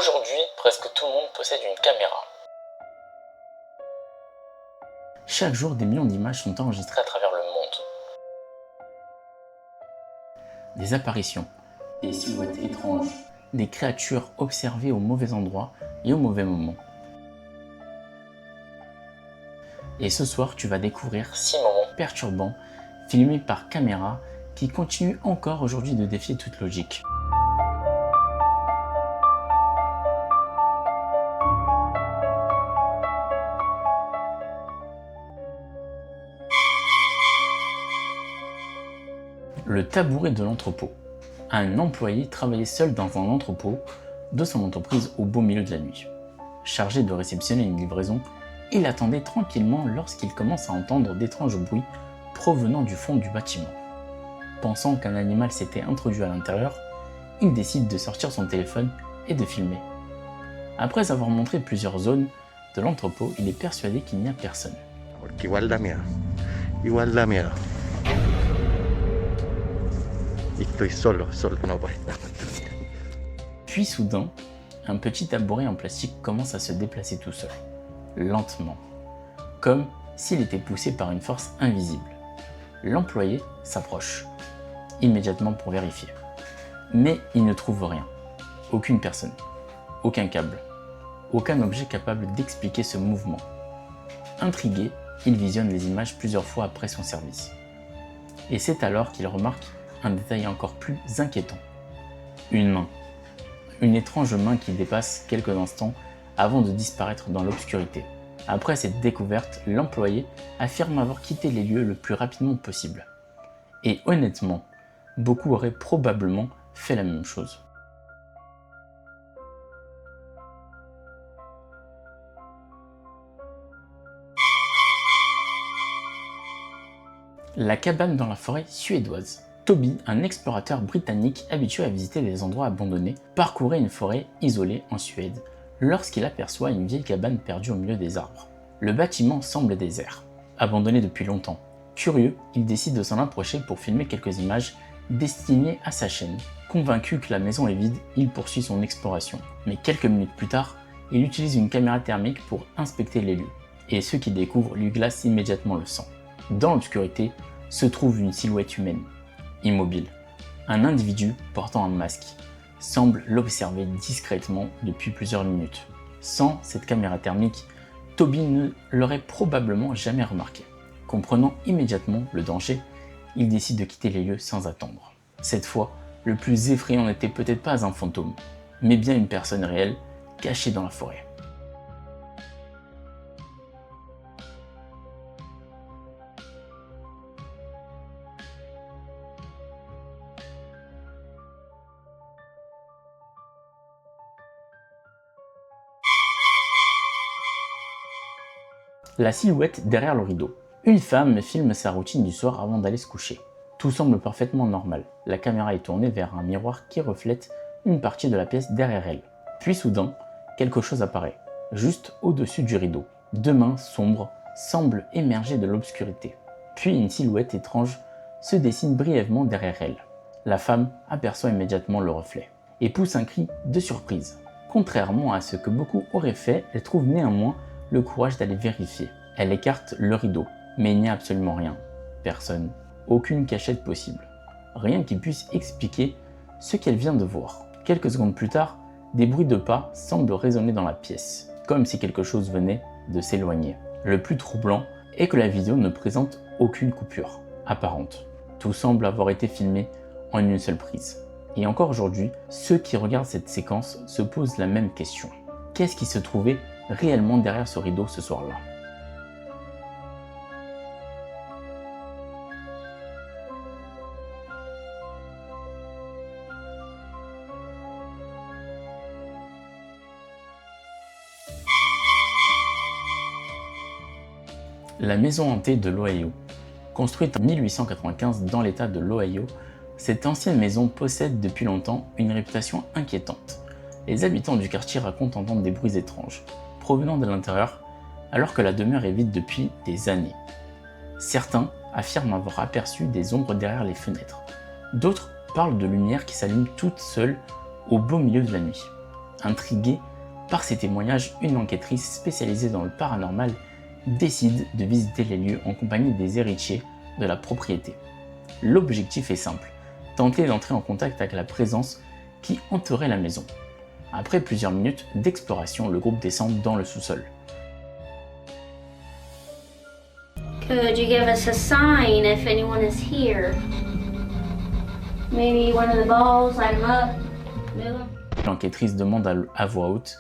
Aujourd'hui, presque tout le monde possède une caméra. Chaque jour, des millions d'images sont enregistrées À travers le monde. des apparitions, des silhouettes étranges, des créatures observées au mauvais endroit et au mauvais moment. Et ce soir, tu vas découvrir 6 moments perturbants, filmés par caméra, qui continuent encore aujourd'hui de défier toute logique. Le tabouret de l'entrepôt. Un employé travaillait seul dans un entrepôt de son entreprise au beau milieu de la nuit. Chargé de réceptionner une livraison, il attendait tranquillement lorsqu'il commence à entendre d'étranges bruits provenant du fond du bâtiment. Pensant qu'un animal s'était introduit à l'intérieur, il décide de sortir son téléphone et de filmer. Après avoir montré plusieurs zones de l'entrepôt, il est persuadé qu'il n'y a personne. Porque igual da miedo. Igual da miedo. Y estoy solo no puede estar. Puis soudain, un petit tabouret en plastique commence à se déplacer tout seul, lentement, comme s'il était poussé par une force invisible. L'employé s'approche, immédiatement pour vérifier. Mais il ne trouve rien. Aucune personne, aucun câble, aucun objet capable d'expliquer ce mouvement. Intrigué, il visionne les images plusieurs fois après son service. Et c'est alors qu'il remarque un détail encore plus inquiétant. Une main. Une étrange main qui dépasse quelques instants avant de disparaître dans l'obscurité. Après cette découverte, l'employé affirme avoir quitté les lieux le plus rapidement possible. Et honnêtement, beaucoup auraient probablement fait la même chose. La cabane dans la forêt suédoise. Toby, un explorateur britannique habitué à visiter des endroits abandonnés, parcourait une forêt isolée en Suède lorsqu'il aperçoit une vieille cabane perdue au milieu des arbres. Le bâtiment semble désert, abandonné depuis longtemps. Curieux, il décide de s'en approcher pour filmer quelques images destinées à sa chaîne. Convaincu que la maison est vide, il poursuit son exploration. Mais quelques minutes plus tard, il utilise une caméra thermique pour inspecter les lieux. Et ce qu'il découvre lui glace immédiatement le sang. Dans l'obscurité se trouve une silhouette humaine, immobile. Un individu portant un masque semble l'observer discrètement depuis plusieurs minutes. Sans cette caméra thermique, Toby ne l'aurait probablement jamais remarqué. Comprenant immédiatement le danger, il décide de quitter les lieux sans attendre. Cette fois, le plus effrayant n'était peut-être pas un fantôme, mais bien une personne réelle cachée dans la forêt. La silhouette derrière le rideau. Une femme filme sa routine du soir avant d'aller se coucher. Tout semble parfaitement normal. La caméra est tournée vers un miroir qui reflète une partie de la pièce derrière elle. Puis soudain, quelque chose apparaît, juste au-dessus du rideau. Deux mains sombres semblent émerger de l'obscurité. Puis une silhouette étrange se dessine brièvement derrière elle. La femme aperçoit immédiatement le reflet et pousse un cri de surprise. Contrairement à ce que beaucoup auraient fait, elle trouve néanmoins le courage d'aller vérifier. Elle écarte le rideau, mais il n'y a absolument rien. Personne. Aucune cachette possible. Rien qui puisse expliquer ce qu'elle vient de voir. Quelques secondes plus tard, des bruits de pas semblent résonner dans la pièce, comme si quelque chose venait de s'éloigner. Le plus troublant est que la vidéo ne présente aucune coupure apparente. Tout semble avoir été filmé en une seule prise. Et encore aujourd'hui, ceux qui regardent cette séquence se posent la même question. Qu'est-ce qui se trouvait réellement derrière ce rideau ce soir-là? La maison hantée de l'Ohio. Construite en 1895 dans l'état de l'Ohio, cette ancienne maison possède depuis longtemps une réputation inquiétante. Les habitants du quartier racontent entendre des bruits étranges, provenant de l'intérieur, alors que la demeure est vide depuis des années. Certains affirment avoir aperçu des ombres derrière les fenêtres. D'autres parlent de lumières qui s'allument toutes seules au beau milieu de la nuit. Intriguée par ces témoignages, une enquêtrice spécialisée dans le paranormal décide de visiter les lieux en compagnie des héritiers de la propriété. L'objectif est simple, tenter d'entrer en contact avec la présence qui entourait la maison. Après plusieurs minutes d'exploration, le groupe descend dans le sous-sol. Could you give us a sign if anyone is here? Maybe one of the balls, light 'em up, move 'em. L'enquêtrice demande à voix haute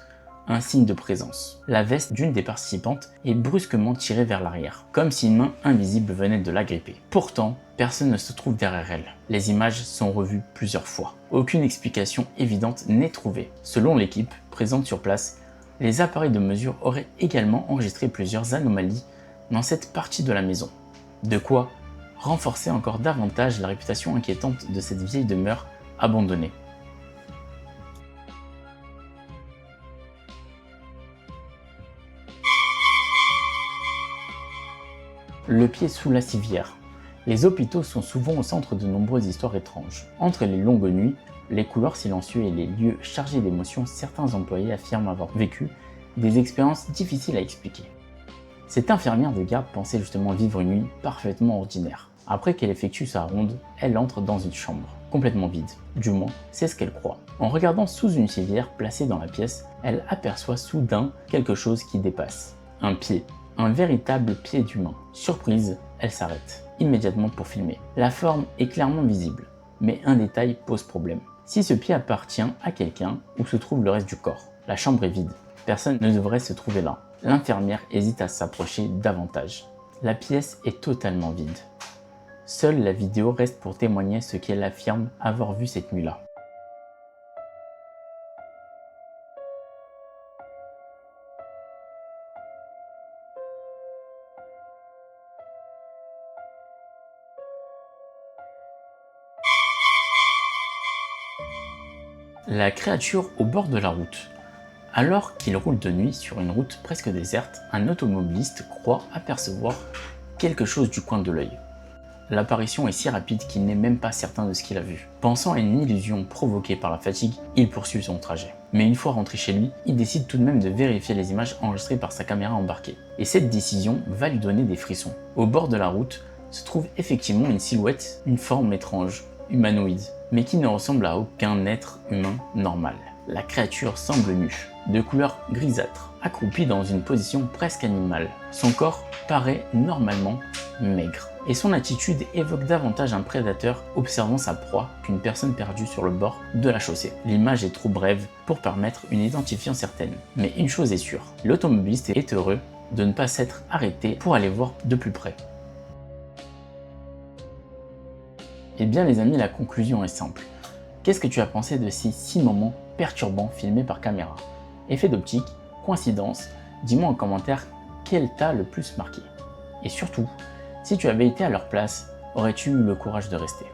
un signe de présence. La veste d'une des participantes est brusquement tirée vers l'arrière, comme si une main invisible venait de la gripper. Pourtant, personne ne se trouve derrière elle. Les images sont revues plusieurs fois. Aucune explication évidente n'est trouvée. Selon l'équipe présente sur place, les appareils de mesure auraient également enregistré plusieurs anomalies dans cette partie de la maison. De quoi renforcer encore davantage la réputation inquiétante de cette vieille demeure abandonnée. Le pied sous la civière. Les hôpitaux sont souvent au centre de nombreuses histoires étranges. Entre les longues nuits, les couloirs silencieux et les lieux chargés d'émotions, certains employés affirment avoir vécu des expériences difficiles à expliquer. Cette infirmière de garde pensait justement vivre une nuit parfaitement ordinaire. Après qu'elle effectue sa ronde, elle entre dans une chambre, complètement vide. Du moins, c'est ce qu'elle croit. En regardant sous une civière placée dans la pièce, elle aperçoit soudain quelque chose qui dépasse. Un pied. Un véritable pied d'humain. Surprise, elle s'arrête immédiatement pour filmer. La forme est clairement visible, mais un détail pose problème. Si ce pied appartient à quelqu'un, où se trouve le reste du corps? La chambre est vide. Personne ne devrait se trouver là. L'infirmière hésite à s'approcher davantage. La pièce est totalement vide. Seule la vidéo reste pour témoigner ce qu'elle affirme avoir vu cette nuit-là. La créature au bord de la route. Alors qu'il roule de nuit sur une route presque déserte, un automobiliste croit apercevoir quelque chose du coin de l'œil. L'apparition est si rapide qu'il n'est même pas certain de ce qu'il a vu. Pensant à une illusion provoquée par la fatigue, il poursuit son trajet. Mais une fois rentré chez lui, il décide tout de même de vérifier les images enregistrées par sa caméra embarquée. Et cette décision va lui donner des frissons. Au bord de la route se trouve effectivement une silhouette, une forme étrange, humanoïde, mais qui ne ressemble à aucun être humain normal. La créature semble nue, de couleur grisâtre, accroupie dans une position presque animale. Son corps paraît normalement maigre, et son attitude évoque davantage un prédateur observant sa proie qu'une personne perdue sur le bord de la chaussée. L'image est trop brève pour permettre une identification certaine, mais une chose est sûre, l'automobiliste est heureux de ne pas s'être arrêté pour aller voir de plus près. Eh bien les amis, la conclusion est simple. Qu'est-ce que tu as pensé de ces 6 moments perturbants filmés par caméra? Effet d'optique, coïncidence, dis-moi en commentaire quel t'a le plus marqué. Et surtout, si tu avais été à leur place, aurais-tu eu le courage de rester?